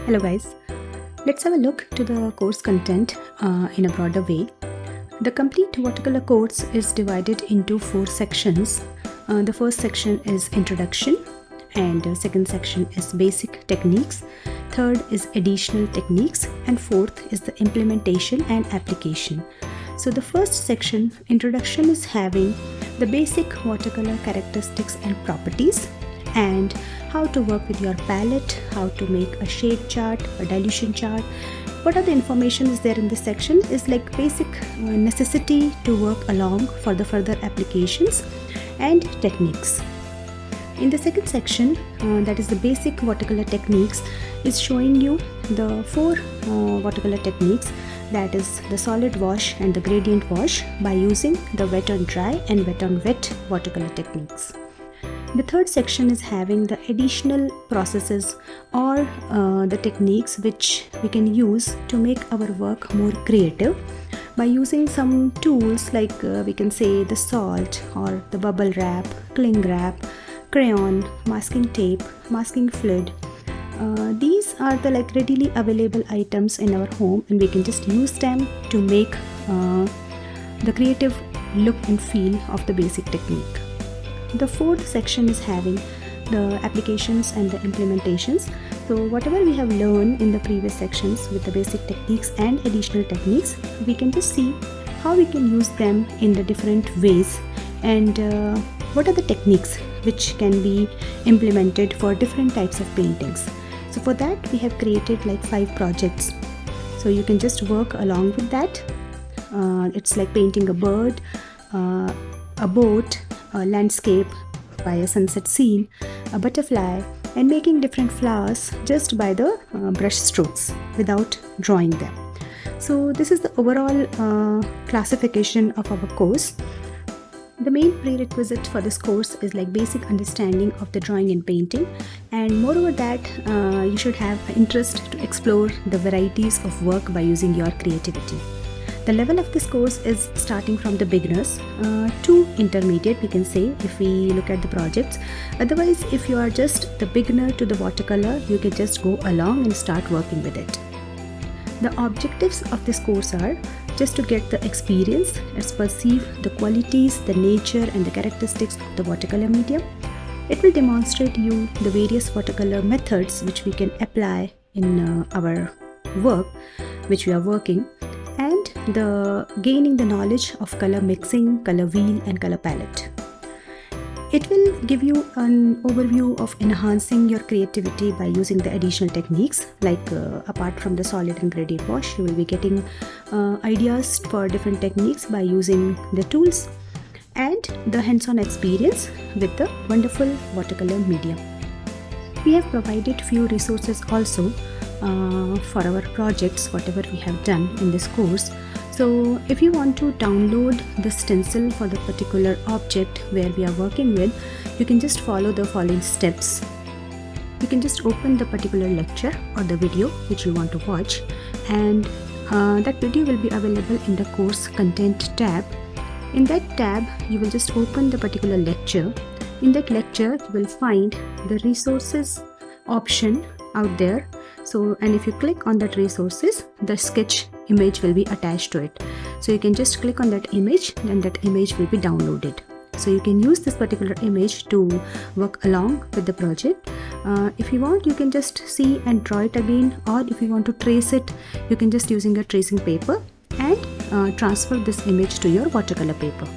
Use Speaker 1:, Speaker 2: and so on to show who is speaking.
Speaker 1: Hello guys, let's have a look to the course content in a broader way. The complete watercolor course is divided into 4 sections. The first section is introduction, and the second section is basic techniques, third is additional techniques, and fourth is the implementation and application. So the first section, introduction, is having the basic watercolor characteristics and properties, and how to work with your palette, how to make a shade chart, a dilution chart. What are the information is there in this section is like basic necessity to work along for the further applications and techniques. In the second section, that is the basic watercolor techniques, is showing you the 4 watercolor techniques, that is the solid wash and the gradient wash by using the wet on dry and wet on wet watercolor techniques. The third section is having the additional processes or the techniques which we can use to make our work more creative by using some tools like we can say the salt or the bubble wrap, cling wrap, crayon, masking tape, masking fluid. These are the readily available items in our home, and we can just use them to make the creative look and feel of the basic technique. The fourth section is having the applications and the implementations. So whatever we have learned in the previous sections with the basic techniques and additional techniques, we can just see how we can use them in the different ways, and what are the techniques which can be implemented for different types of paintings. So for that we have created 5 projects. So you can just work along with that. It's like painting a bird, a boat, a landscape by a sunset scene, a butterfly, and making different flowers just by the brush strokes without drawing them. So this is the overall classification of our course. The main prerequisite for this course is basic understanding of the drawing and painting, and moreover that you should have an interest to explore the varieties of work by using your creativity. The level of this course is starting from the beginners to intermediate, we can say, if we look at the projects. Otherwise, if you are just the beginner to the watercolor, you can just go along and start working with it. The objectives of this course are just to get the experience, perceive the qualities, the nature and the characteristics of the watercolor medium. It will demonstrate you the various watercolor methods which we can apply in our work which we are working, and the gaining the knowledge of color mixing, color wheel and color palette. It will give you an overview of enhancing your creativity by using the additional techniques, apart from the solid and gradient wash, you will be getting ideas for different techniques by using the tools, and the hands-on experience with the wonderful watercolor medium. We have provided few resources also for our projects, whatever we have done in this course. So if you want to download the stencil for the particular object where we are working with, you can just follow the following steps. You can just open the particular lecture or the video which you want to watch, and that video will be available in the course content tab. In that tab you will just open the particular lecture. In that lecture you will find the resources option out there. So, and if you click on that resources, the sketch image will be attached to it. So you can just click on that image, then that image will be downloaded. So you can use this particular image to work along with the project. If you want, you can just see and draw it again, or if you want to trace it, you can just using a tracing paper and transfer this image to your watercolor paper.